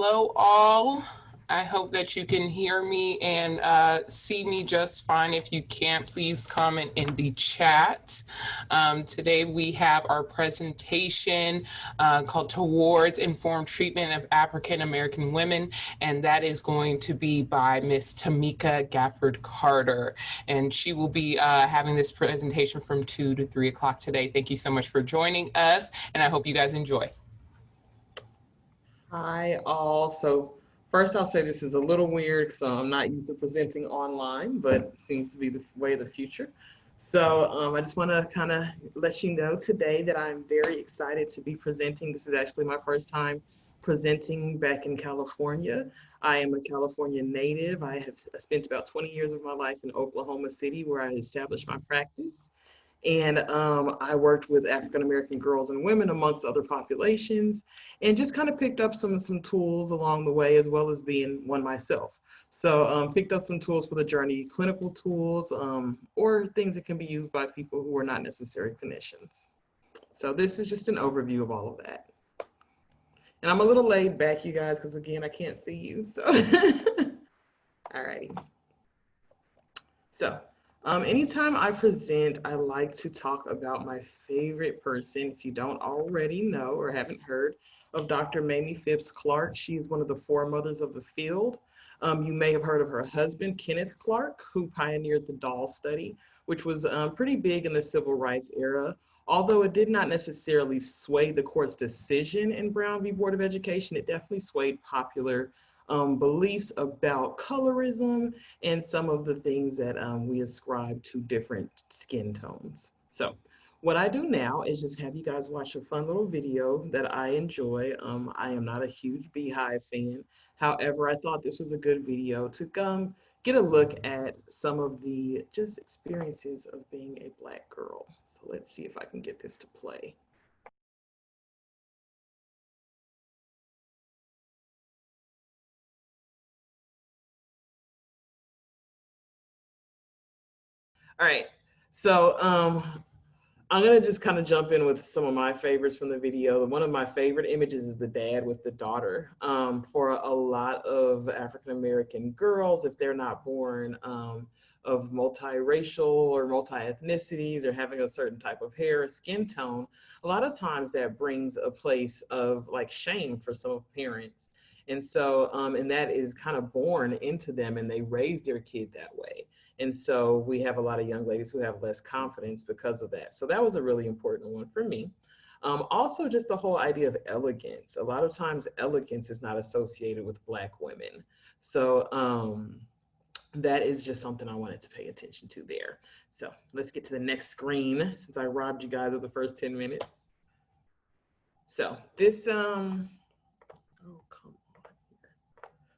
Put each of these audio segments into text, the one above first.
Hello, all. I hope that you can hear me and see me just fine. If you can't, please comment in the chat. Today we have our presentation called Towards Informed Treatment of African American Women, and that is going to be by Miss Tamika Gafford-Carter. And she will be having this presentation from 2 to 3 o'clock today. Thank you so much for joining us, and I hope you guys enjoy. Hi all. So first I'll say this is a little weird because I'm not used to presenting online, but it seems to be the way of the future. So I just want to kind of let you know today that I'm very excited to be presenting. This is actually my first time presenting back in California. I am a California native. I have spent about 20 years of my life in Oklahoma City, where I established my practice. And I worked with African American girls and women amongst other populations, and just kind of picked up some tools along the way, as well as being one myself. So picked up some tools for the journey, clinical tools, or things that can be used by people who are not necessarily clinicians. So this is just an overview of all of that. And I'm a little laid back, you guys, because again, I can't see you. So, all righty. So. Anytime I present, I like to talk about my favorite person. If you don't already know or haven't heard of Dr. Mamie Phipps Clark, she's one of the foremothers of the field. You may have heard of her husband, Kenneth Clark, who pioneered the doll study, which was pretty big in the civil rights era. Although it did not necessarily sway the court's decision in Brown v. Board of Education, it definitely swayed popular beliefs about colorism and some of the things that we ascribe to different skin tones. So what I do now is just have you guys watch a fun little video that I enjoy. I am not a huge Beehive fan. However, I thought this was a good video to get a look at some of the just experiences of being a Black girl. So let's see if I can get this to play. All right, so I'm gonna just kind of jump in with some of my favorites from the video. One of my favorite images is the dad with the daughter. For a lot of African-American girls, if they're not born of multiracial or multi-ethnicities or having a certain type of hair or skin tone, a lot of times that brings a place of like shame for some parents. And so, and that is kind of born into them, and they raise their kid that way. And so we have a lot of young ladies who have less confidence because of that. So that was a really important one for me. Also, just the whole idea of elegance. A lot of times elegance is not associated with Black women. So that is just something I wanted to pay attention to there. So let's get to the next screen since I robbed you guys of the first 10 minutes. So this, oh, come on.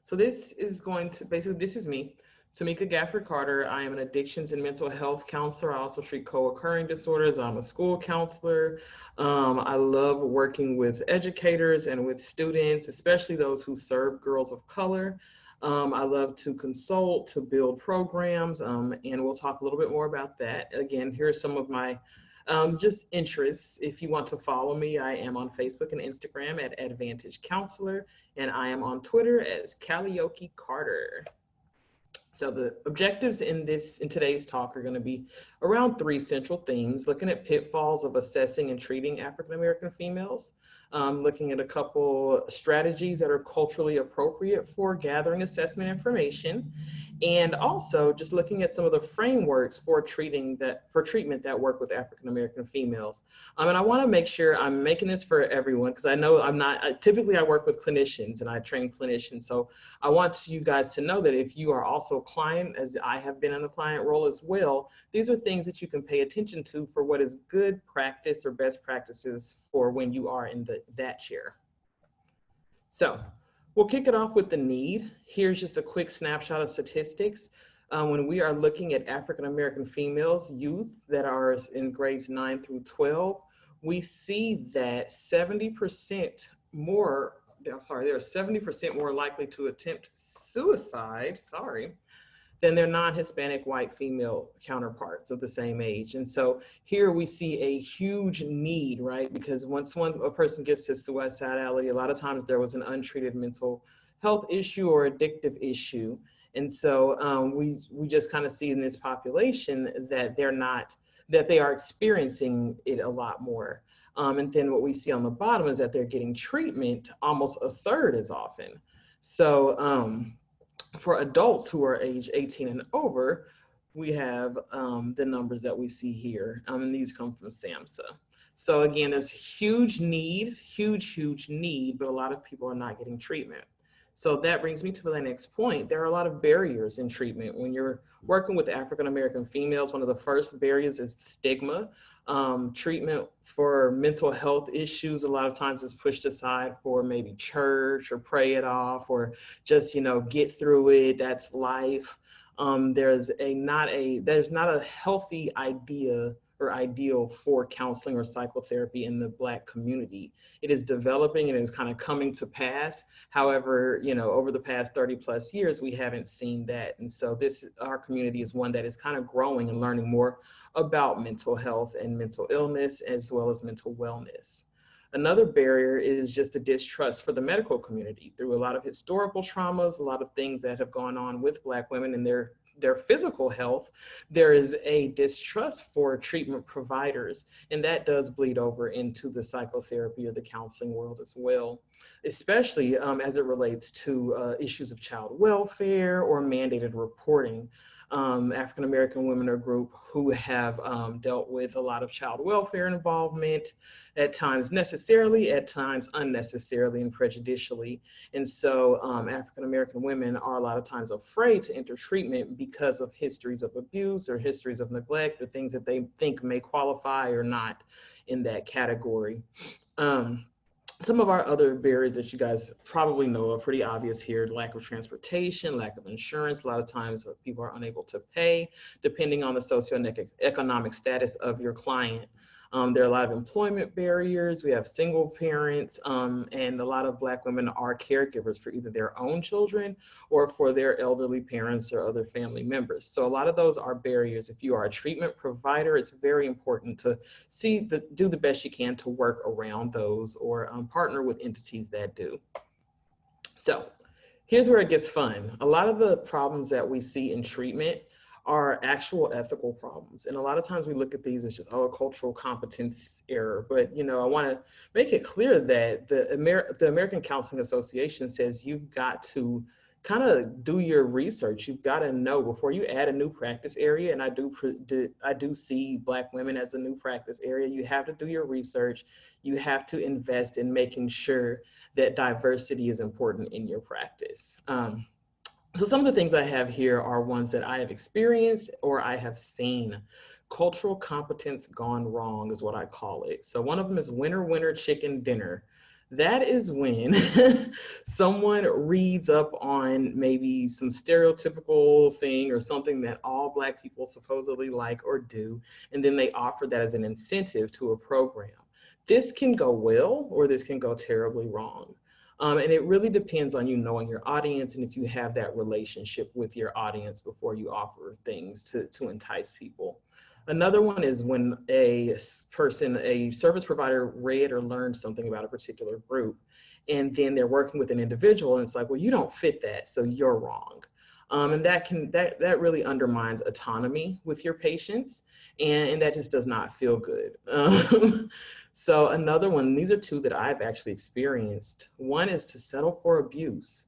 So this is going to, basically this is me. Tamika Gafford-Carter. I am an addictions and mental health counselor. I also treat co-occurring disorders. I'm a school counselor. I love working with educators and with students, especially those who serve girls of color. I love to consult, to build programs, and we'll talk a little bit more about that. Again, here's some of my just interests. If you want to follow me, I am on Facebook and Instagram at Advantage Counselor, and I am on Twitter as Calliope Carter. So the objectives in today's talk are going to be around 3 central themes: looking at pitfalls of assessing and treating African American females, looking at a couple strategies that are culturally appropriate for gathering assessment information, and also just looking at some of the frameworks for treatment that work with African American females. And I want to make sure I'm making this for everyone, because I know typically I work with clinicians and I train clinicians. So I want you guys to know that if you are also a client, as I have been in the client role as well, these are things that you can pay attention to for what is good practice or best practices for when you are in that chair. So we'll kick it off with the need. Here's just a quick snapshot of statistics. When we are looking at African American females, youth that are in grades 9 through 12, we see that 70% more, they're 70% more likely to attempt suicide, than their non-Hispanic white female counterparts of the same age. And so here we see a huge need, right? Because once a person gets to suicidality, a lot of times there was an untreated mental health issue or addictive issue. And so we just kind of see in this population that they are experiencing it a lot more. And then what we see on the bottom is that they're getting treatment almost a third as often. So for adults who are age 18 and over, we have the numbers that we see here, and these come from SAMHSA. So again, there's huge need, huge need, but a lot of people are not getting treatment. So that brings me to the next point. There are a lot of barriers in treatment. When you're working with African-American females, one of the first barriers is stigma. Treatment for mental health issues a lot of times is pushed aside for maybe church or pray it off or just, get through it, that's life. There's not a healthy idea or ideal for counseling or psychotherapy in the Black community. It is developing and it is kind of coming to pass. However, over the past 30 plus years, we haven't seen that. And so our community is one that is kind of growing and learning more about mental health and mental illness, as well as mental wellness. Another barrier is just the distrust for the medical community through a lot of historical traumas, a lot of things that have gone on with Black women and their physical health. There is a distrust for treatment providers, and that does bleed over into the psychotherapy or the counseling world as well, especially as it relates to issues of child welfare or mandated reporting. African-American women are a group who have dealt with a lot of child welfare involvement, at times necessarily, at times unnecessarily and prejudicially. And so African-American women are a lot of times afraid to enter treatment because of histories of abuse or histories of neglect or things that they think may qualify or not in that category. Some of our other barriers that you guys probably know are pretty obvious here: lack of transportation, lack of insurance. A lot of times people are unable to pay depending on the socioeconomic status of your client. There are a lot of employment barriers. We have single parents, and a lot of Black women are caregivers for either their own children or for their elderly parents or other family members. So a lot of those are barriers. If you are a treatment provider, it's very important to do the best you can to work around those or partner with entities that do. So here's where it gets fun. A lot of the problems that we see in treatment are actual ethical problems. And a lot of times we look at these as just, a cultural competence error. But, I want to make it clear that the American Counseling Association says you've got to kind of do your research. You've got to know before you add a new practice area, and I do see Black women as a new practice area. You have to do your research. You have to invest in making sure that diversity is important in your practice. So some of the things I have here are ones that I have experienced or I have seen. Cultural competence gone wrong is what I call it. So one of them is winner, chicken dinner. That is when someone reads up on maybe some stereotypical thing or something that all Black people supposedly like or do, and then they offer that as an incentive to a program. This can go well or this can go terribly wrong. And it really depends on you knowing your audience and if you have that relationship with your audience before you offer things to entice people. Another one is when a service provider read or learned something about a particular group, and then they're working with an individual and it's like, well, you don't fit that, so you're wrong. And that really undermines autonomy with your patients, and that just does not feel good. So another one, these are two that I've actually experienced. One is to settle for abuse.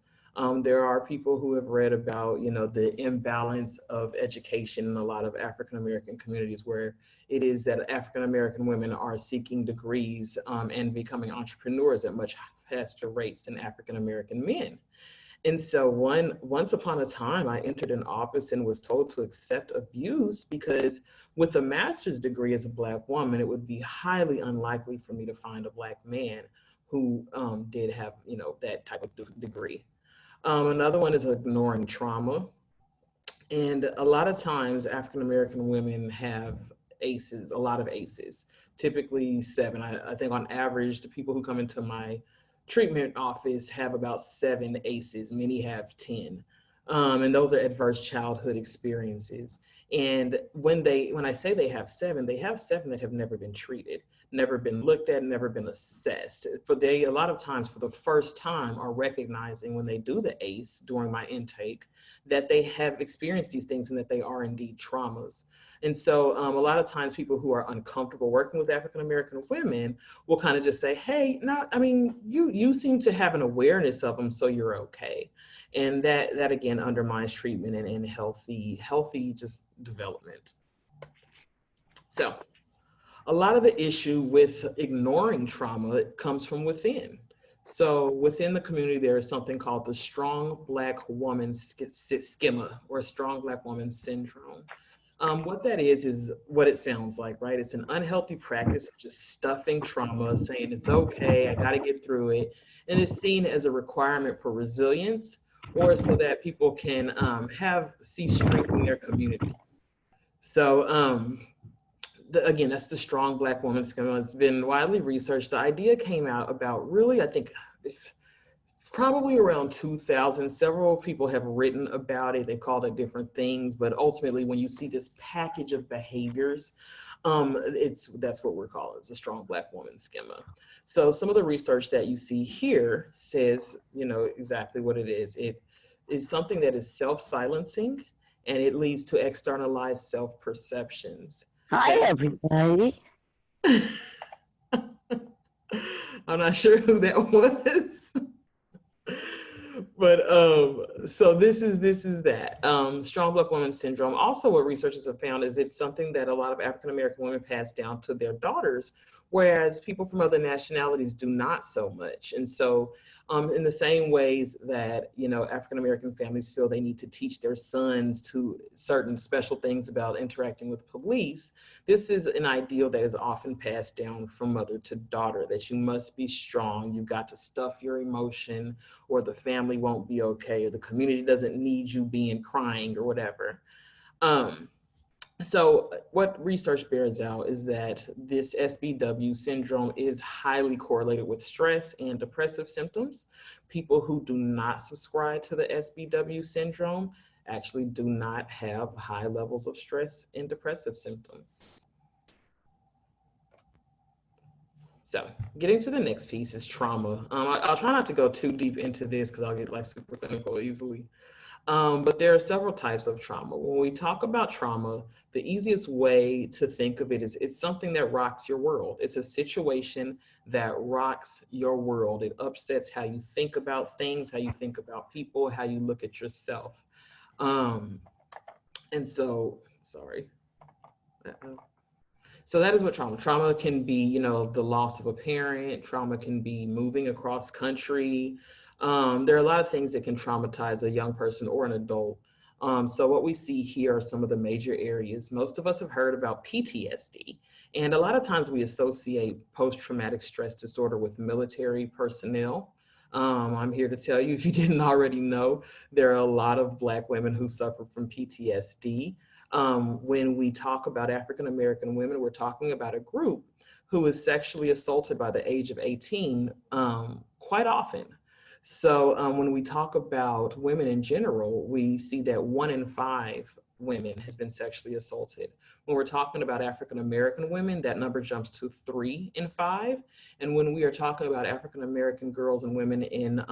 There are people who have read about, the imbalance of education in a lot of African-American communities, where it is that African-American women are seeking degrees and becoming entrepreneurs at much faster rates than African-American men. And so once upon a time, I entered an office and was told to accept abuse because with a master's degree as a Black woman, it would be highly unlikely for me to find a Black man who did have, that type of degree. Another one is ignoring trauma. And a lot of times African-American women have ACEs, a lot of ACEs, typically 7. I think on average, the people who come into my treatment office have about 7 ACEs, many have 10. And those are adverse childhood experiences. And when I say they have seven that have never been treated, never been looked at, never been assessed. A lot of times for the first time are recognizing when they do the ACE during my intake that they have experienced these things and that they are indeed traumas. And so a lot of times people who are uncomfortable working with African American women will kind of just say, hey, no, I mean, you seem to have an awareness of them, so you're okay. And that again undermines treatment and healthy just development. So a lot of the issue with ignoring trauma comes from within. So within the community, there is something called the strong Black woman schema, or strong Black woman syndrome. What that is what it sounds like, right? It's an unhealthy practice of just stuffing trauma, saying it's okay, I got to get through it. And it's seen as a requirement for resilience, or so that people can see strength in their community. So again, that's the strong Black woman schema. It's been widely researched. The idea came out about really, I think, probably around 2000. Several people have written about it. They called it different things, but ultimately, when you see this package of behaviors, that's what we're calling it, the strong Black woman schema. So some of the research that you see here says, exactly what it is. It is something that is self-silencing, and it leads to externalized self-perceptions. Hi, everybody. I'm not sure who that was. But so this is that strong Black woman syndrome. Also, what researchers have found is it's something that a lot of African American women pass down to their daughters, whereas people from other nationalities do not so much. And so in the same ways that African American families feel they need to teach their sons to certain special things about interacting with police, this is an ideal that is often passed down from mother to daughter, that you must be strong, you've got to stuff your emotion, or the family won't be okay, or the community doesn't need you crying or whatever. So what research bears out is that this SBW syndrome is highly correlated with stress and depressive symptoms. People who do not subscribe to the SBW syndrome actually do not have high levels of stress and depressive symptoms. So getting to the next piece is trauma. I'll try not to go too deep into this because I'll get super clinical easily. But there are several types of trauma. When we talk about trauma, the easiest way to think of it is it's something that rocks your world. It's a situation that rocks your world. It upsets how you think about things, how you think about people, how you look at yourself. And so, sorry. So that is what trauma can be, the loss of a parent. Trauma can be moving across country. There are a lot of things that can traumatize a young person or an adult. So what we see here are some of the major areas. Most of us have heard about PTSD, and a lot of times we associate post-traumatic stress disorder with military personnel. I'm here to tell you, if you didn't already know, there are a lot of Black women who suffer from PTSD. When we talk about African American women, we're talking about a group who is sexually assaulted by the age of 18 quite often. So when we talk about women in general, we see that 1 in 5 women has been sexually assaulted. When we're talking about African American women, that number jumps to 3 in 5. And when we are talking about African American girls and women in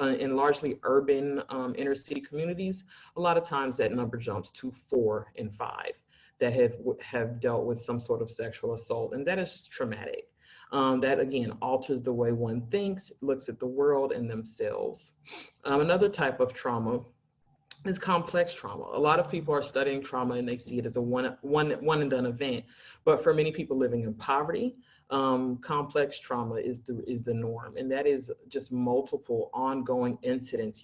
largely urban inner city communities, a lot of times that number jumps to 4 in 5 that have dealt with some sort of sexual assault, and that is just traumatic. That again alters the way one thinks, looks at the world and themselves. Another type of trauma is complex trauma. A lot of people are studying trauma and they see it as a one and done event, but for many people living in poverty, complex trauma is the norm, and that is just multiple ongoing incidents.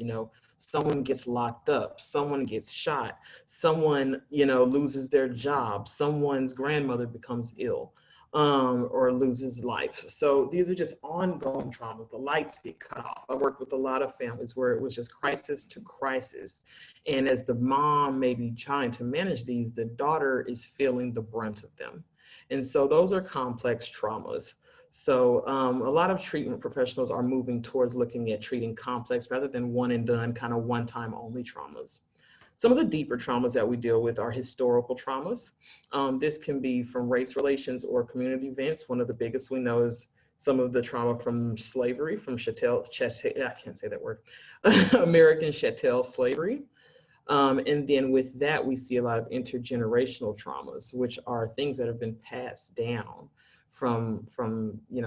Someone gets locked up, someone gets shot, someone loses their job, someone's grandmother becomes ill. Or loses life. So these are just ongoing traumas. The lights get cut off. I worked with a lot of families where it was just crisis to crisis. And as the mom may be trying to manage these, the daughter is feeling the brunt of them. And so those are complex traumas. So a lot of treatment professionals are moving towards looking at treating complex rather than one and done, kind of one-time only traumas. Some of the deeper traumas that we deal with are historical traumas. This can be from race relations or community events. One of the biggest we know is some of the trauma from slavery, from I can't say that word, American chattel slavery. And then with that, we see a lot of intergenerational traumas, which are things that have been passed down from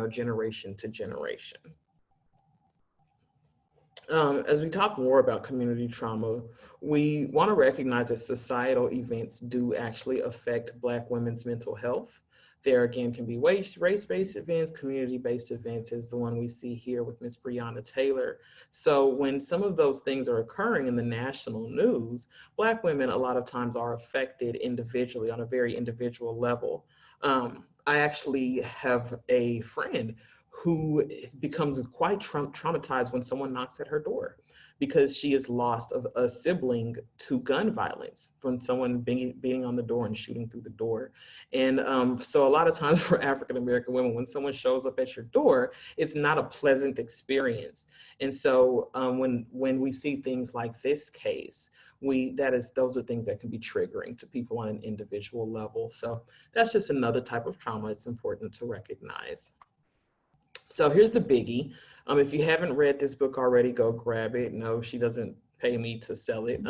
generation to generation. As we talk more about community trauma, we want to recognize that societal events do actually affect Black women's mental health. There again can be race-based events, community-based events, is the one we see here with Ms. Breonna Taylor. So when some of those things are occurring in the national news, Black women a lot of times are affected individually on a very individual level. I actually have a friend who becomes quite traumatized when someone knocks at her door because she has lost a sibling to gun violence from someone beating on the door and shooting through the door. And so a lot of times for African-American women, when someone shows up at your door, it's not a pleasant experience. And so when we see things like this case, those are things that can be triggering to people on an individual level. So that's just another type of trauma it's important to recognize. So here's the biggie. If you haven't read this book already, go grab it. No, she doesn't pay me to sell it,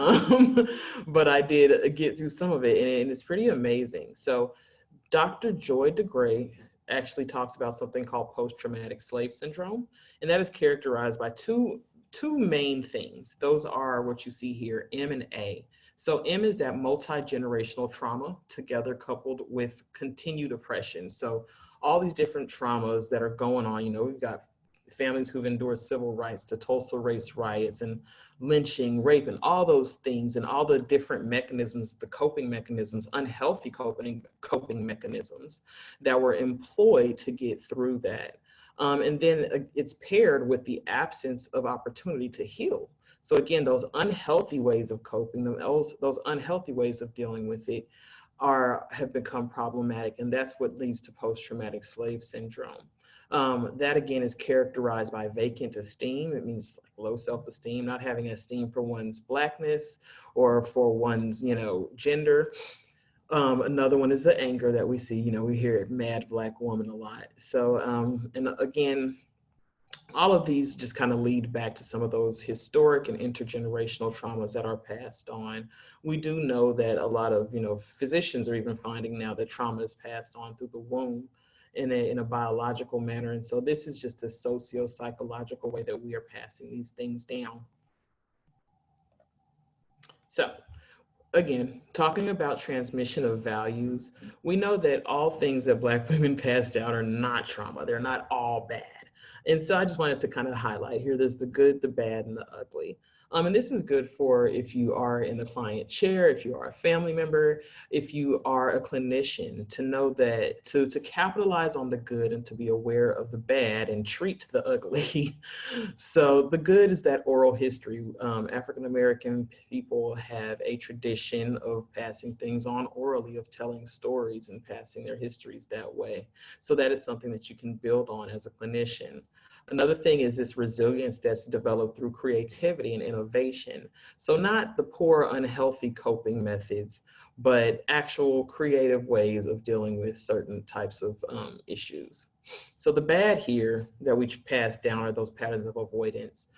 but I did get through some of it, and it's pretty amazing. So Dr. Joy DeGray actually talks about something called post-traumatic slave syndrome, and that is characterized by two main things. Those are what you see here, M and A. So M is that multi-generational trauma together coupled with continued oppression. So all these different traumas that are going on, we've got families who've endured civil rights, to Tulsa race riots and lynching, rape, and all those things, and all the different mechanisms, the coping mechanisms, unhealthy coping mechanisms that were employed to get through that. And then it's paired with the absence of opportunity to heal. So again, those unhealthy ways of coping, those unhealthy ways of dealing with it have become problematic, and that's what leads to post-traumatic slave syndrome. That again is characterized by vacant esteem. It means like low self-esteem, not having esteem for one's Blackness or for one's, gender. Another one is the anger that we see. We hear it, mad Black woman a lot. So, and again, all of these just kind of lead back to some of those historic and intergenerational traumas that are passed on. We do know that a lot of, physicians are even finding now that trauma is passed on through the womb in a biological manner. And so this is just a socio-psychological way that we are passing these things down. So again, talking about transmission of values, we know that all things that Black women pass down are not trauma. They're not all bad. And so I just wanted to kind of highlight here, there's the good, the bad, and the ugly. And this is good for if you are in the client chair, if you are a family member, if you are a clinician, to know that to capitalize on the good and to be aware of the bad and treat the ugly. So the good is that oral history. African-American people have a tradition of passing things on orally, of telling stories and passing their histories that way. So that is something that you can build on as a clinician. Another thing is this resilience that's developed through creativity and innovation. So not the poor, unhealthy coping methods, but actual creative ways of dealing with certain types of issues. So the bad here that we pass down are those patterns of avoidance.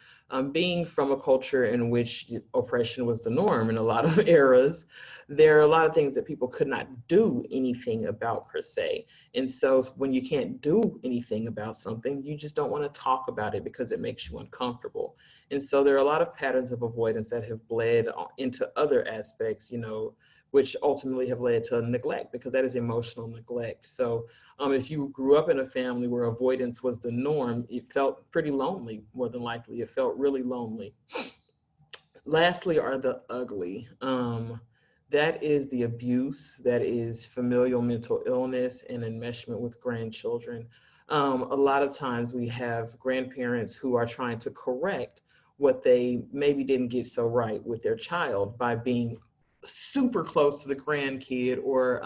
Being from a culture in which oppression was the norm in a lot of eras, there are a lot of things that people could not do anything about per se. And so when you can't do anything about something, you just don't want to talk about it because it makes you uncomfortable. And so there are a lot of patterns of avoidance that have bled into other aspects, which ultimately have led to neglect, because that is emotional neglect. So if you grew up in a family where avoidance was the norm, it felt pretty lonely, more than likely. It felt really lonely. Lastly are the ugly. That is the abuse, that is familial mental illness and enmeshment with grandchildren. A lot of times we have grandparents who are trying to correct what they maybe didn't get so right with their child by being super close to the grandkid, or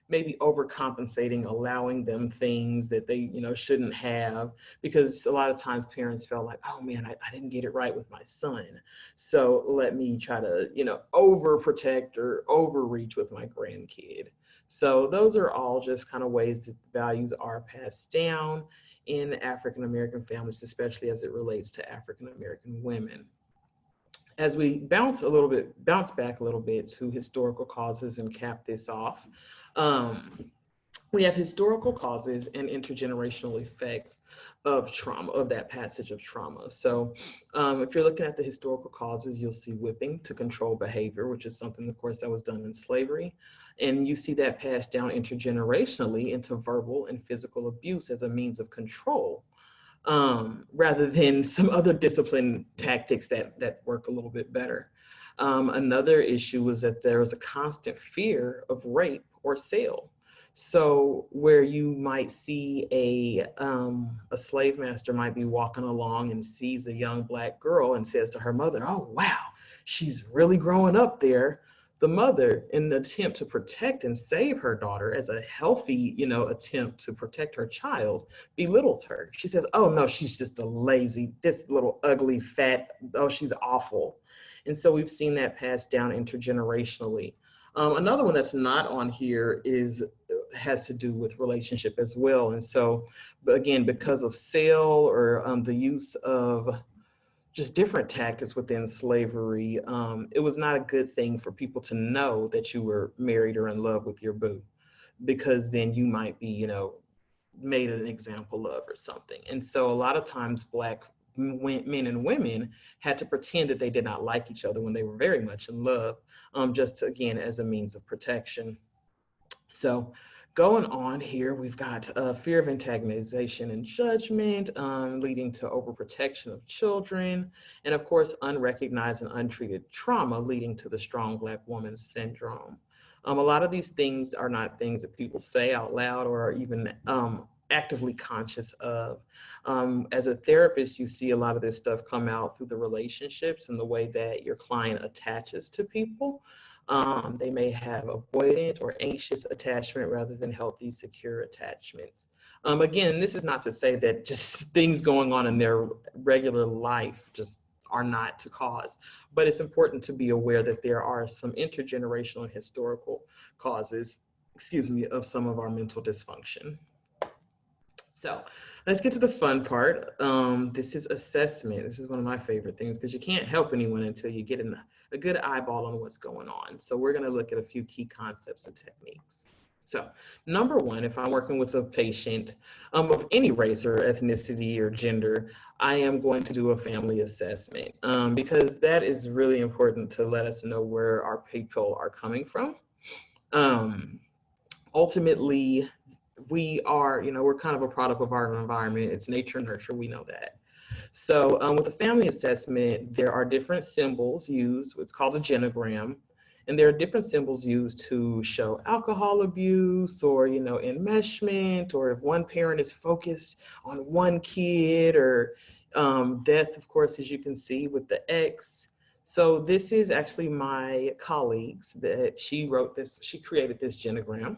maybe overcompensating, allowing them things that they, shouldn't have, because a lot of times parents felt like, oh man, I didn't get it right with my son. So let me try to, overprotect or overreach with my grandkid. So those are all just kind of ways that values are passed down in African American families, especially as it relates to African American women. As we bounce back a little bit to historical causes and cap this off, we have historical causes and intergenerational effects of trauma, of that passage of trauma. So if you're looking at the historical causes, you'll see whipping to control behavior, which is something, of course, that was done in slavery. And you see that passed down intergenerationally into verbal and physical abuse as a means of control, rather than some other discipline tactics that work a little bit better. Another issue was that there was a constant fear of rape or sale. So where you might see a slave master might be walking along and sees a young Black girl and says to her mother, "Oh, wow, she's really growing up there." The mother, in the attempt to protect and save her daughter as a healthy, attempt to protect her child, belittles her. She says, "Oh no, she's just a lazy, this little ugly, fat, oh, she's awful." And so we've seen that passed down intergenerationally. Another one that's not on here has to do with relationship as well. And so, again, because of sale or the use of just different tactics within slavery, it was not a good thing for people to know that you were married or in love with your boo, because then you might be, made an example of or something. And so a lot of times Black men and women had to pretend that they did not like each other when they were very much in love, just to, again, as a means of protection. So going on here, we've got fear of antagonization and judgment, leading to overprotection of children, and of course, unrecognized and untreated trauma, leading to the strong Black woman syndrome. A lot of these things are not things that people say out loud or are even actively conscious of. As a therapist, you see a lot of this stuff come out through the relationships and the way that your client attaches to people. They may have avoidant or anxious attachment rather than healthy, secure attachments. Again, this is not to say that just things going on in their regular life just are not to cause, but it's important to be aware that there are some intergenerational and historical causes, of some of our mental dysfunction. So let's get to the fun part. This is assessment. This is one of my favorite things because you can't help anyone until you get a good eyeball on what's going on. So we're going to look at a few key concepts and techniques. So number one, if I'm working with a patient of any race or ethnicity or gender, I am going to do a family assessment because that is really important to let us know where our people are coming from. Ultimately, we are, we're kind of a product of our environment. It's nature and nurture, we know that. So with a family assessment, there are different symbols used. It's called a genogram. And there are different symbols used to show alcohol abuse or, enmeshment, or if one parent is focused on one kid, or death, of course, as you can see with the X. So this is actually my colleagues that she created this genogram.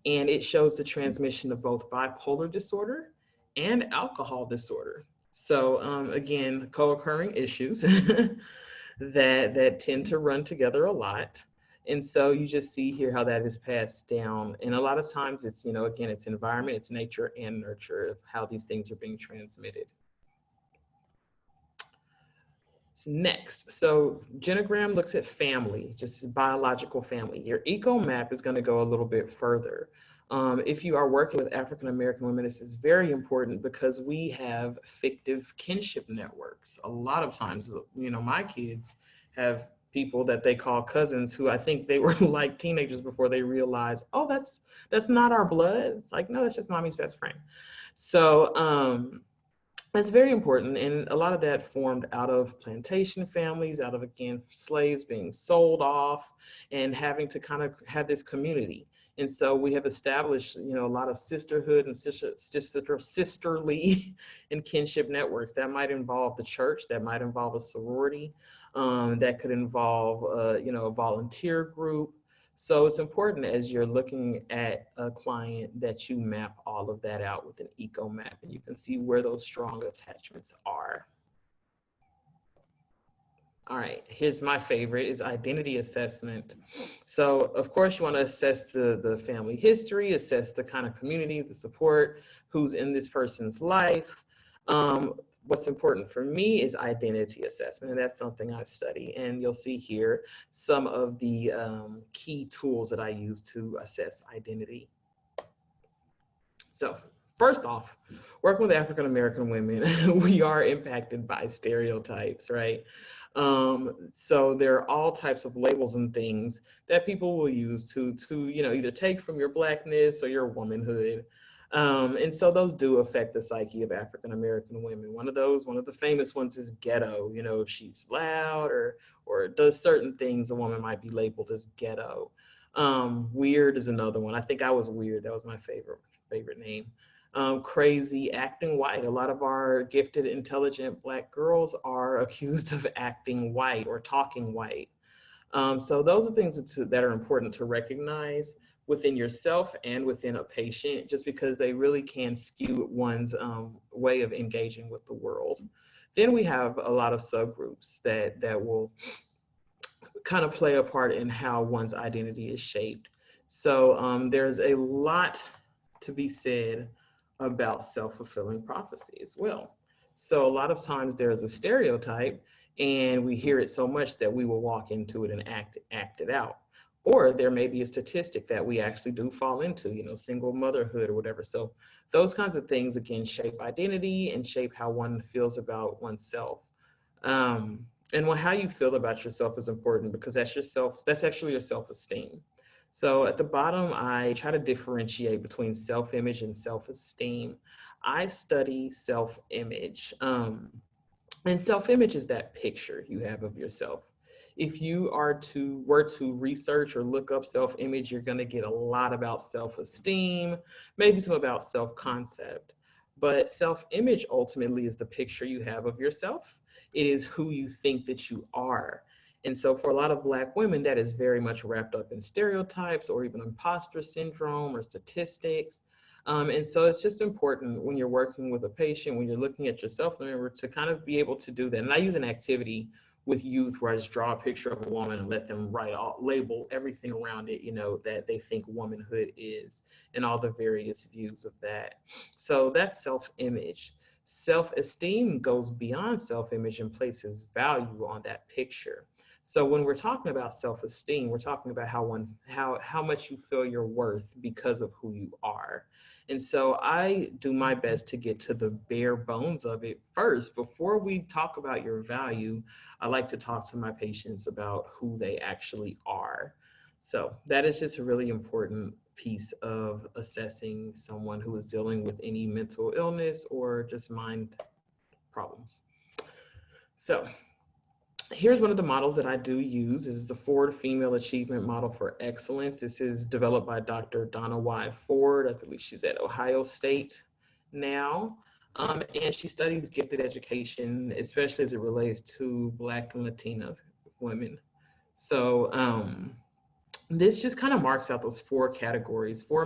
And it shows the transmission of both bipolar disorder and alcohol disorder. So again, co-occurring issues that tend to run together a lot. And so you just see here how that is passed down. And a lot of times it's, again, it's environment, it's nature and nurture of how these things are being transmitted. Next, so genogram looks at family, just biological family. Your Ecomap is going to go a little bit further. If you are working with African American women, this is very important because we have fictive kinship networks. A lot of times, my kids have people that they call cousins who I think they were like teenagers before they realized, oh, that's not our blood. Like, no, that's just mommy's best friend. So that's very important, and a lot of that formed out of plantation families, out of, again, slaves being sold off and having to kind of have this community. And so we have established, a lot of sisterhood and sisterly and kinship networks. That might involve the church, that might involve a sorority, that could involve, a volunteer group. So it's important as you're looking at a client that you map all of that out with an Ecomap, and you can see where those strong attachments are. All right, here's my favorite is identity assessment. So of course you want to assess the family history, assess the kind of community, the support, who's in this person's life. What's important for me is identity assessment, and that's something I study. And you'll see here some of the key tools that I use to assess identity. So first off, working with African-American women, we are impacted by stereotypes, right? So there are all types of labels and things that people will use to either take from your Blackness or your womanhood. And so those do affect the psyche of African-American women. One of the famous ones is ghetto. If she's loud or does certain things, a woman might be labeled as ghetto. Weird is another one. I think I was weird. That was my favorite name. Crazy, acting white. A lot of our gifted, intelligent Black girls are accused of acting white or talking white. So those are things that are important to recognize within yourself and within a patient, just because they really can skew one's way of engaging with the world. Then we have a lot of subgroups that will kind of play a part in how one's identity is shaped. So there's a lot to be said about self-fulfilling prophecy as well. So a lot of times there's a stereotype and we hear it so much that we will walk into it and act it out. Or there may be a statistic that we actually do fall into, single motherhood or whatever. So those kinds of things, again, shape identity and shape how one feels about oneself. And how you feel about yourself is important, because that's actually your self-esteem. So at the bottom, I try to differentiate between self-image and self-esteem. I study self-image. And self-image is that picture you have of yourself. If you were to research or look up self-image, you're going to get a lot about self-esteem, maybe some about self-concept. But self-image ultimately is the picture you have of yourself. It is who you think that you are. And so for a lot of Black women, that is very much wrapped up in stereotypes or even imposter syndrome or statistics. And so it's just important when you're working with a patient, when you're looking at yourself, remember to kind of be able to do that. And I use an activity with youth where I just draw a picture of a woman and let them label everything around it, that they think womanhood is, and all the various views of that. So that's self-image. Self-esteem goes beyond self-image and places value on that picture. So when we're talking about self-esteem, we're talking about how much you feel your worth because of who you are. And so I do my best to get to the bare bones of it first. Before we talk about your value, I like to talk to my patients about who they actually are. So that is just a really important piece of assessing someone who is dealing with any mental illness or just mind problems. So here's one of the models that I do use. This is the Ford Female Achievement Model for Excellence. This is developed by Dr. Donna Y. Ford. I believe she's at Ohio State now. And she studies gifted education, especially as it relates to Black and Latina women. So this just kind of marks out those four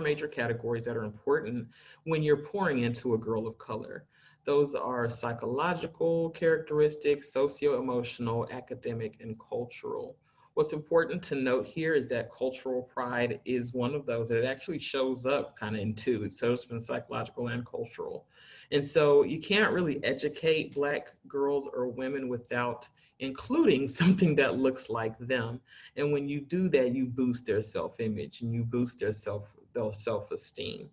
major categories that are important when you're pouring into a girl of color. Those are psychological characteristics, socio-emotional, academic, and cultural. What's important to note here is that cultural pride is one of those that it actually shows up kind of in two. So it's been psychological and cultural. And so you can't really educate Black girls or women without including something that looks like them. And when you do that, you boost their self-image and you boost their self-esteem.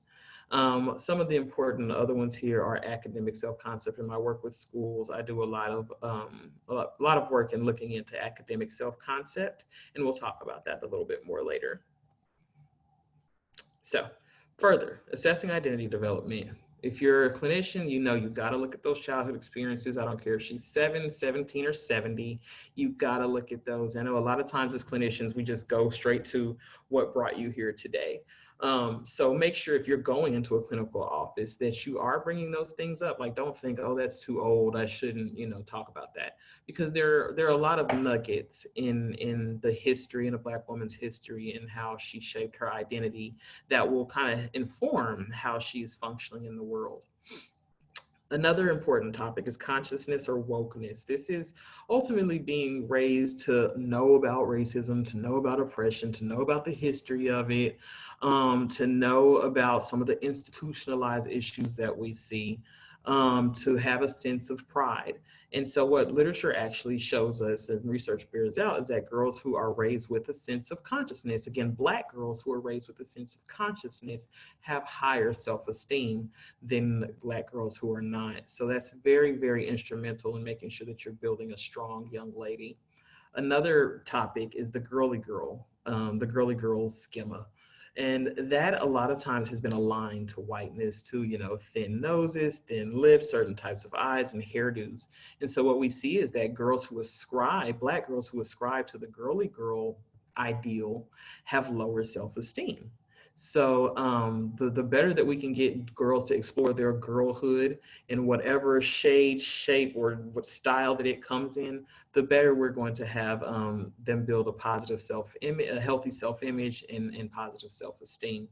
Some of the important other ones here are academic self-concept. In my work with schools, I do a lot of work in looking into academic self-concept, and we'll talk about that a little bit more later. So further, assessing identity development. If you're a clinician, you got to look at those childhood experiences. I don't care if she's 7, 17, or 70, you got to look at those. I know a lot of times as clinicians, we just go straight to what brought you here today. So make sure if you're going into a clinical office that you are bringing those things up. Like, don't think, oh, that's too old, I shouldn't, talk about that. Because there are a lot of nuggets in the history, in a Black woman's history, and how she shaped her identity that will kind of inform how she's functioning in the world. Another important topic is consciousness or wokeness. This is ultimately being raised to know about racism, to know about oppression, to know about the history of it, to know about some of the institutionalized issues that we see, to have a sense of pride. And so what literature actually shows us and research bears out is that girls who are raised with a sense of consciousness, again, Black girls who are raised with a sense of consciousness, have higher self-esteem than Black girls who are not. So that's very, very instrumental in making sure that you're building a strong young lady. Another topic is the girly girl schema. And that a lot of times has been aligned to whiteness, to, thin noses, thin lips, certain types of eyes and hairdos. And so what we see is that Black girls who ascribe to the girly girl ideal have lower self-esteem. So the better that we can get girls to explore their girlhood in whatever shade, shape, or what style that it comes in, the better we're going to have them build a positive self-image, a healthy self-image, and positive self-esteem.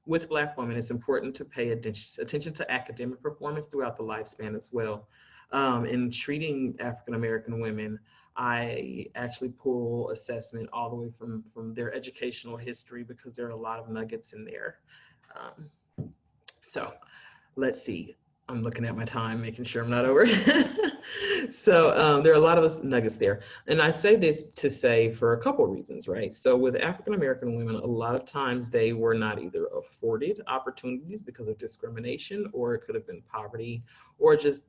With Black women, it's important to pay attention to academic performance throughout the lifespan as well. In treating African-American women, I actually pull assessment all the way from their educational history because there are a lot of nuggets in there. So let's see. I'm looking at my time, making sure I'm not over. So there are a lot of nuggets there. And I say this to say for a couple of reasons, right? So with African-American women, a lot of times they were not either afforded opportunities because of discrimination, or it could have been poverty, or just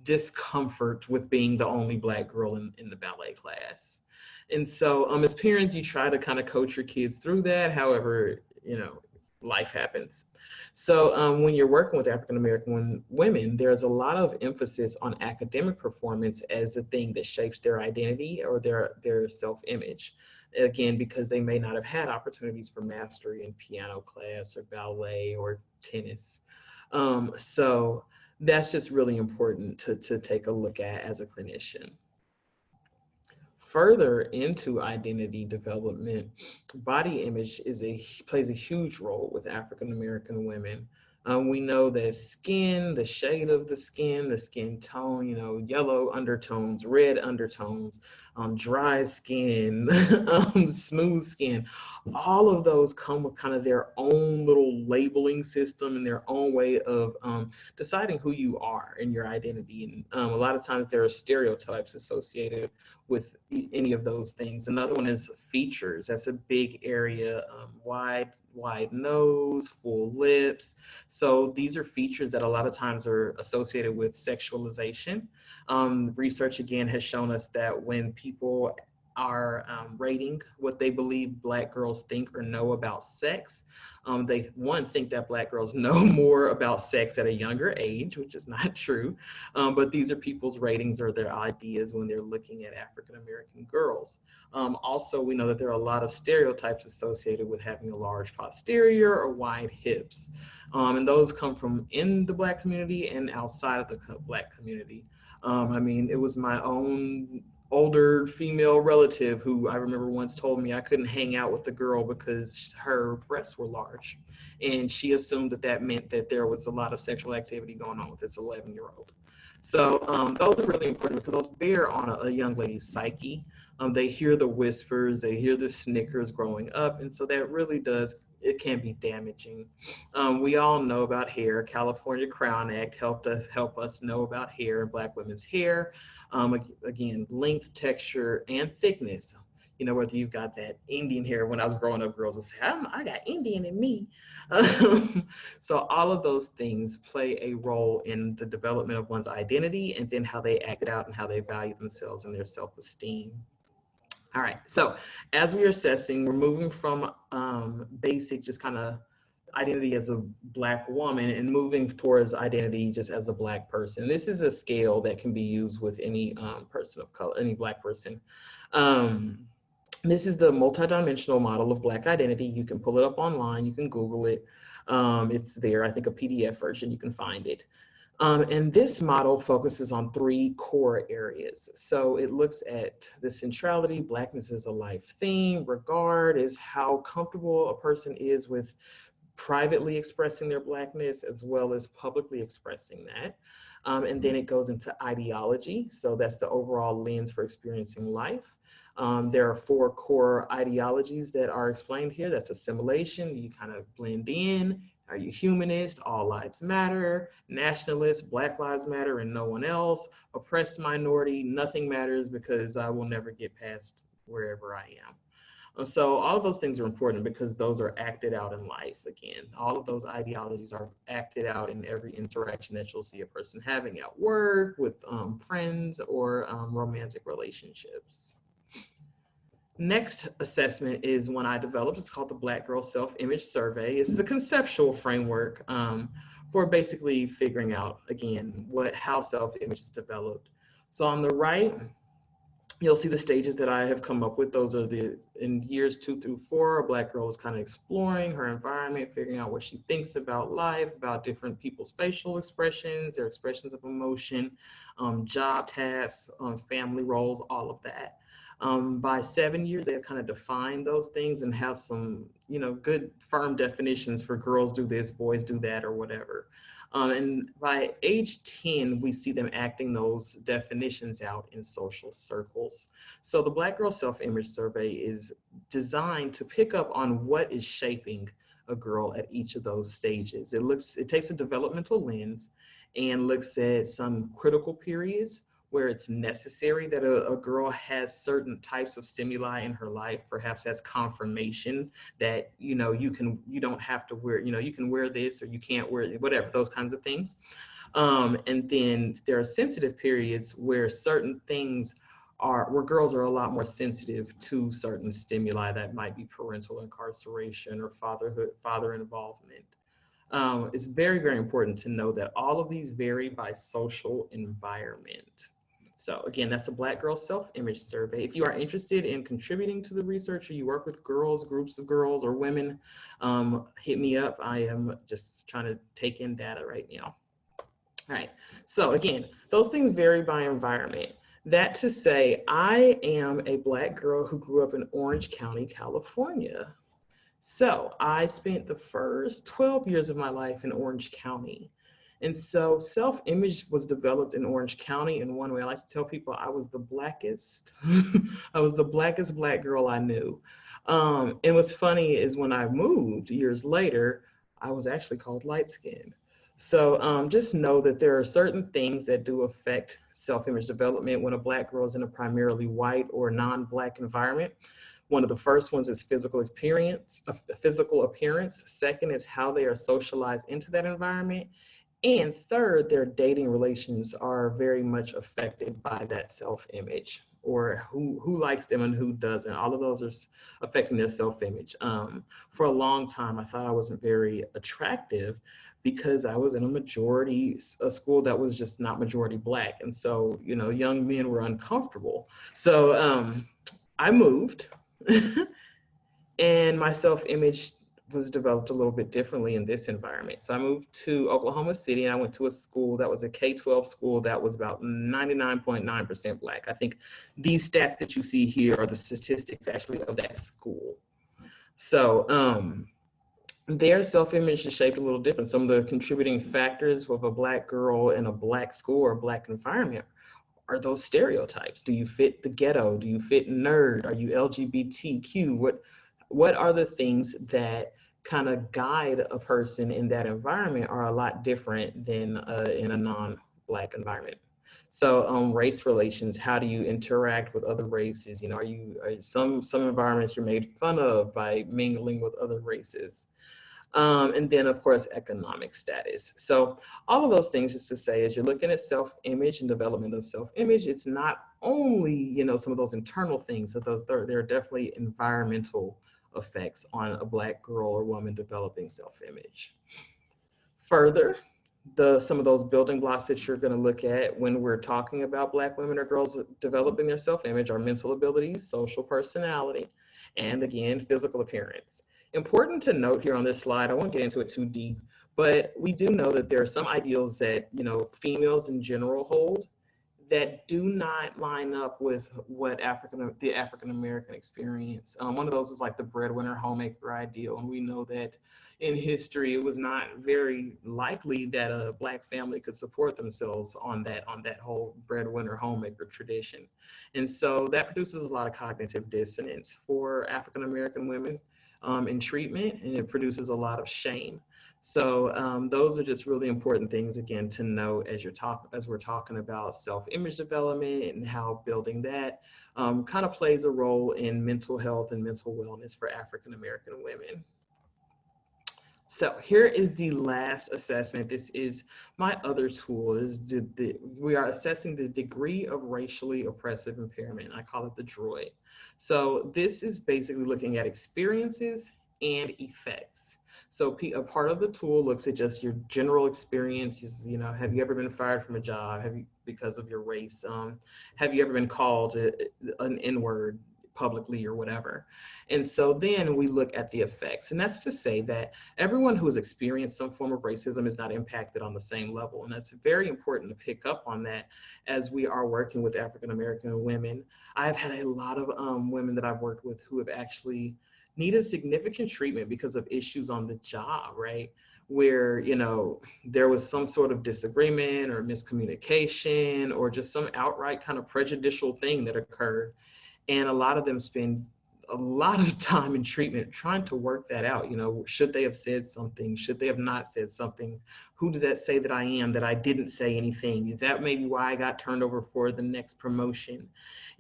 discomfort with being the only Black girl in the ballet class. And so as parents, you try to kind of coach your kids through that. However, life happens. So when you're working with African-American women, there's a lot of emphasis on academic performance as the thing that shapes their identity or their self-image. Again, because they may not have had opportunities for mastery in piano class or ballet or tennis. So that's just really important to take a look at as a clinician. Further into identity development, body image plays a huge role with African-American women. We know that skin, the shade of the skin tone, yellow undertones, red undertones, dry skin, smooth skin, all of those come with kind of their own little labeling system and their own way of deciding who you are and your identity. And a lot of times there are stereotypes associated with any of those things. Another one is features. That's a big area. Wide nose, full lips. So these are features that a lot of times are associated with sexualization. Research again has shown us that when people are rating what they believe Black girls think or know about sex, they think that Black girls know more about sex at a younger age, which is not true. But these are people's ratings or their ideas when they're looking at African-American girls. Also, we know that there are a lot of stereotypes associated with having a large posterior or wide hips. And those come from in the Black community and outside of the Black community. It was my own older female relative who I remember once told me I couldn't hang out with the girl because her breasts were large. And she assumed that meant that there was a lot of sexual activity going on with this 11-year-old. So those are really important because those bear on a young lady's psyche. They hear the whispers, they hear the snickers growing up. And so that really it can be damaging. We all know about hair. California Crown Act help us know about hair and Black women's hair. Again, length, texture, and thickness. Whether you've got that Indian hair. When I was growing up, girls would say, I got Indian in me. So all of those things play a role in the development of one's identity and then how they act out and how they value themselves and their self-esteem. All right, so as we're assessing, we're moving from basic, just kind of identity as a Black woman and moving towards identity just as a Black person. This is a scale that can be used with any person of color, any Black person. This is the multidimensional model of Black identity. You can pull it up online. You can Google it. It's there. I think a PDF version, you can find it. And this model focuses on 3 core areas. So it looks at the centrality, Blackness is a life theme, regard is how comfortable a person is with privately expressing their Blackness as well as publicly expressing that. And then it goes into ideology. So that's the overall lens for experiencing life. There are 4 core ideologies that are explained here. That's assimilation, you kind of blend in. Are you humanist? All lives matter. Nationalist, Black Lives Matter and no one else. Oppressed minority, nothing matters because I will never get past wherever I am. So all of those things are important because those are acted out in life. Again, all of those ideologies are acted out in every interaction that you'll see a person having at work, with friends, or romantic relationships. Next assessment is one I developed. It's called the Black Girl Self-Image Survey. This is a conceptual framework for basically figuring out, again, how self-image is developed. So on the right, you'll see the stages that I have come up with. Those are in years 2 through 4, a Black girl is kind of exploring her environment, figuring out what she thinks about life, about different people's facial expressions, their expressions of emotion, job tasks, family roles, all of that. By 7 years, they've kind of defined those things and have some, good firm definitions for girls do this, boys do that, or whatever. And by age 10, we see them acting those definitions out in social circles. So the Black Girl Self-Image Survey is designed to pick up on what is shaping a girl at each of those stages. It takes a developmental lens and looks at some critical periods where it's necessary that a girl has certain types of stimuli in her life, perhaps that's confirmation that, you don't have to wear, you can wear this or you can't wear it, whatever, those kinds of things. And then there are sensitive periods where certain things where girls are a lot more sensitive to certain stimuli that might be parental incarceration or father involvement. It's very, very important to know that all of these vary by social environment. So again, that's a Black Girl Self-Image Survey. If you are interested in contributing to the research or you work with girls, groups of girls or women, hit me up. I am just trying to take in data right now. All right, so again, those things vary by environment. That to say, I am a Black girl who grew up in Orange County, California. So I spent the first 12 years of my life in Orange County. And so self-image was developed in Orange County in one way. I like to tell people I was the blackest. I was the blackest Black girl I knew. And what's funny is when I moved years later, I was actually called light-skinned. So just know that there are certain things that do affect self-image development when a Black girl is in a primarily white or non-Black environment. One of the first ones is physical appearance. Second is how they are socialized into that environment. And third, their dating relations are very much affected by that self-image, or who likes them and who doesn't. All of those are affecting their self-image. For a long time, I thought I wasn't very attractive because I was in a school that was just not majority Black. And so, young men were uncomfortable. So I moved and my self-image was developed a little bit differently in this environment. So I moved to Oklahoma City and I went to a school that was a K-12 school that was about 99.9% Black. I think these stats that you see here are the statistics actually of that school. So their self-image is shaped a little different. Some of the contributing factors of a Black girl in a Black school or Black environment are those stereotypes. Do you fit the ghetto? Do you fit nerd? Are you LGBTQ? What are the things that kind of guide a person in that environment are a lot different than in a non-Black environment. So race relations, how do you interact with other races? Some environments you're made fun of by mingling with other races. And then of course, economic status. So all of those things, just to say, as you're looking at self-image and development of self-image, it's not only, some of those internal things, that there are definitely environmental effects on a Black girl or woman developing self-image. Further, some of those building blocks that you're going to look at when we're talking about Black women or girls developing their self-image are mental abilities, social personality, and again, physical appearance. Important to note here on this slide, I won't get into it too deep, but we do know that there are some ideals that, females in general hold that do not line up with what the African American experience. One of those is like the breadwinner homemaker ideal, and we know that in history it was not very likely that a Black family could support themselves on that whole breadwinner homemaker tradition, and so that produces a lot of cognitive dissonance for African American women in treatment, and it produces a lot of shame. So those are just really important things, again, to know as we're talking about self-image development and how building that kind of plays a role in mental health and mental wellness for African American women. So here is the last assessment. This is my other tool. We are assessing the degree of racially oppressive impairment. I call it the DROI. So this is basically looking at experiences and effects. So a part of the tool looks at just your general experiences. Have you ever been fired from a job? Because of your race? Have you ever been called an N-word publicly or whatever? And so then we look at the effects. And that's to say that everyone who has experienced some form of racism is not impacted on the same level. And that's very important to pick up on that as we are working with African American women. I've had a lot of women that I've worked with who have actually needed significant treatment because of issues on the job, right? Where, there was some sort of disagreement or miscommunication or just some outright kind of prejudicial thing that occurred. And a lot of them spend a lot of time in treatment trying to work that out. Should they have said something? Should they have not said something? Who does that say that I am, that I didn't say anything? Is that maybe why I got turned over for the next promotion?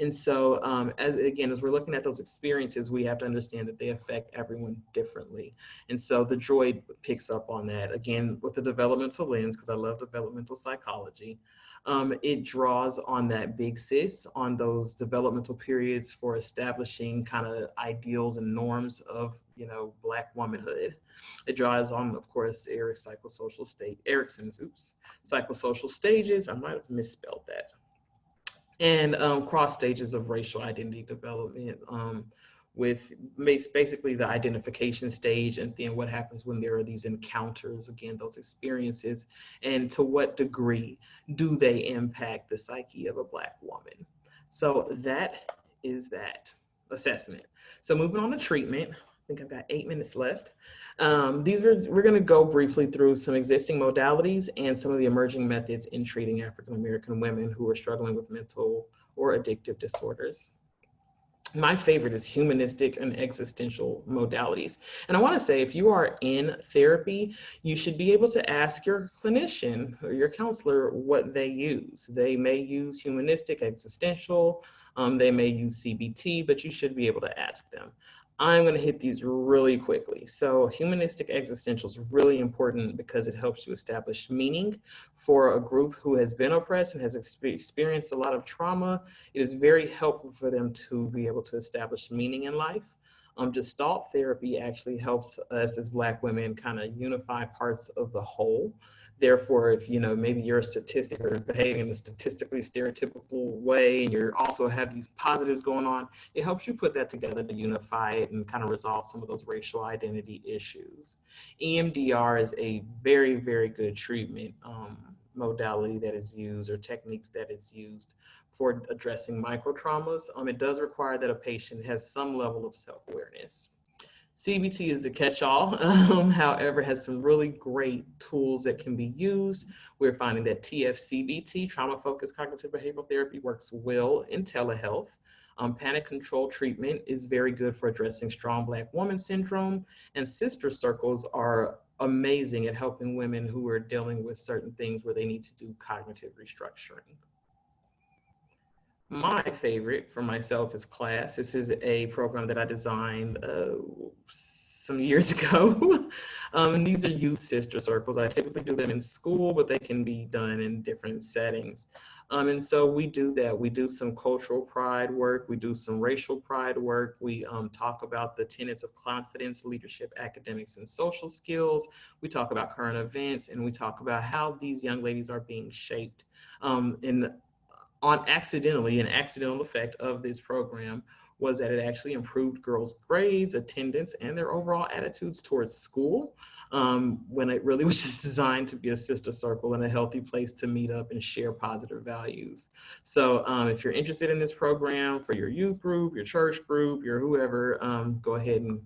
And so as we're looking at those experiences, we have to understand that they affect everyone differently. And so the DROI picks up on that, again, with the developmental lens, because I love developmental psychology. It draws on that BGSIS, on those developmental periods for establishing kind of ideals and norms of, Black womanhood. It draws on, of course, Erickson's psychosocial stages. I might have misspelled that. And cross stages of racial identity development, with basically the identification stage, and then what happens when there are these encounters, again, those experiences, and to what degree do they impact the psyche of a Black woman. So that is that assessment. So moving on to treatment, I think I've got 8 minutes left. We're going to go briefly through some existing modalities and some of the emerging methods in treating African American women who are struggling with mental or addictive disorders. My favorite is humanistic and existential modalities. And I want to say, if you are in therapy, you should be able to ask your clinician or your counselor what they use. They may use humanistic, existential, they may use CBT, but you should be able to ask them. I'm going to hit these really quickly. So humanistic existential is really important because it helps you establish meaning for a group who has been oppressed and has experienced a lot of trauma. It is very helpful for them to be able to establish meaning in life. Gestalt therapy actually helps us as Black women kind of unify parts of the whole. Therefore, if maybe you're a statistic or behaving in a statistically stereotypical way, and you also have these positives going on, it helps you put that together to unify it and kind of resolve some of those racial identity issues. EMDR is a very, very good treatment modality that is used, or techniques that is used for addressing micro traumas. It does require that a patient has some level of self-awareness. CBT is the catch-all, however, has some really great tools that can be used. We're finding that TFCBT, trauma-focused cognitive behavioral therapy, works well in telehealth. Panic control treatment is very good for addressing strong Black woman syndrome, and sister circles are amazing at helping women who are dealing with certain things where they need to do cognitive restructuring. My favorite for myself is CLASS. This is a program that I designed some years ago. And these are youth sister circles. I typically do them in school, but they can be done in different settings. And so we do that. We do some cultural pride work. We do some racial pride work. We talk about the tenets of confidence, leadership, academics, and social skills. We talk about current events, and we talk about how these young ladies are being shaped. And on accidentally, an accidental effect of this program was that it actually improved girls' grades, attendance, and their overall attitudes towards school, when it really was just designed to be a sister circle and a healthy place to meet up and share positive values. So if you're interested in this program for your youth group, your church group, your whoever, go ahead and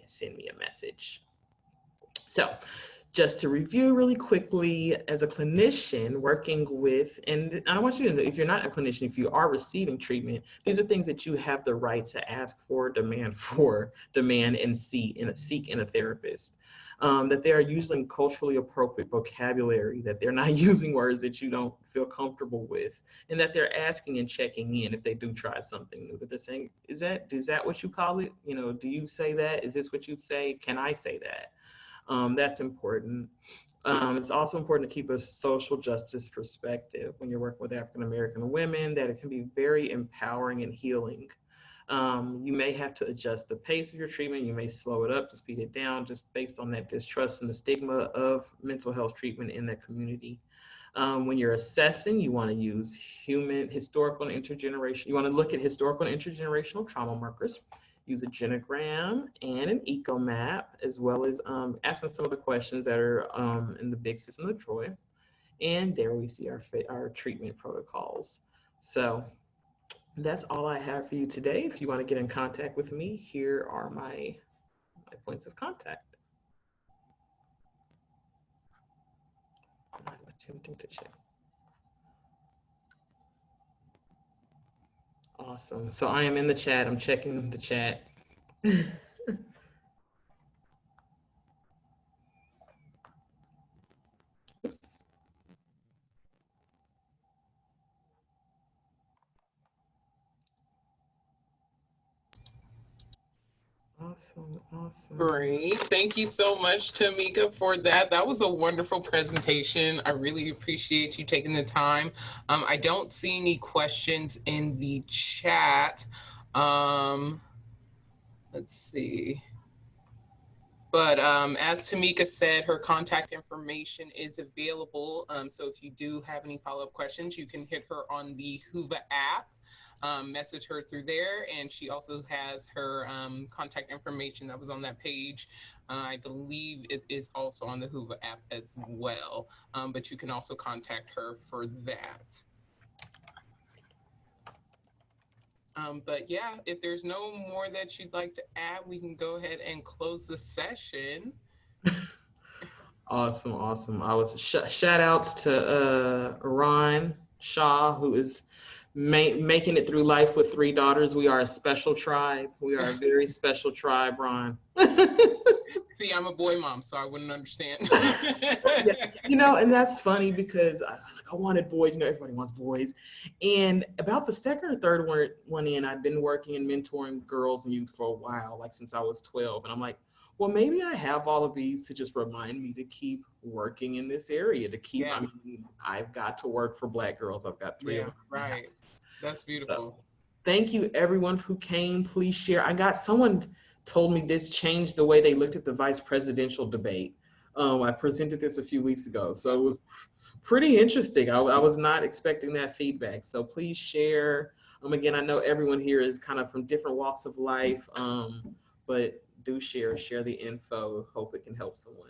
send me a message. So just to review really quickly, as a clinician working with, and I want you to know, if you're not a clinician, if you are receiving treatment, these are things that you have the right to ask for, demand, and seek in a therapist. That they are using culturally appropriate vocabulary, that they're not using words that you don't feel comfortable with, and that they're asking and checking in if they do try something new. That they're saying, is that what you call it? You know, do you say that? Is this what you say? Can I say that? That's important. It's also important to keep a social justice perspective when you're working with African American women, that it can be very empowering and healing. You may have to adjust the pace of your treatment. You may slow it up to speed it down, just based on that distrust and the stigma of mental health treatment in that community. When you're assessing, you want to use historical and intergenerational. You want to look at historical and intergenerational trauma markers. Use a genogram and an Ecomap, as well as asking some of the questions that are in the BGSIS and the DROI. And there we see our treatment protocols. So that's all I have for you today. If you want to get in contact with me, here are my points of contact. I'm attempting to check. Awesome. So I am in the chat. I'm checking the chat. Oops. Awesome. Great. Thank you so much, Tamika, for that. That was a wonderful presentation. I really appreciate you taking the time. I don't see any questions in the chat. Let's see. But as Tamika said, her contact information is available. So if you do have any follow-up questions, you can hit her on the Whova app. Message her through there, and she also has her contact information that was on that page. I believe it is also on the Whova app as well, but you can also contact her for that. But yeah, if there's no more that you'd like to add, we can go ahead and close the session. Awesome. I was shout outs to Ron Shaw, who is making it through life with 3 daughters. We are a special tribe. We are a very special tribe, Ron. See, I'm a boy mom, so I wouldn't understand. Yeah, you know, and that's funny because I wanted boys. You know, everybody wants boys. And about the second or third one in, I'd been working and mentoring girls and youth for a while, like since I was 12. And I'm like, well, maybe I have all of these to just remind me to keep working in this area, to keep, I mean, I've got to work for Black girls. I've got 3 of them. Right. That's beautiful. So, thank you, everyone who came. Please share. Someone told me this changed the way they looked at the vice presidential debate. I presented this a few weeks ago, so it was pretty interesting. I was not expecting that feedback. So please share. Again, I know everyone here is kind of from different walks of life, but do share the info. Hope it can help someone.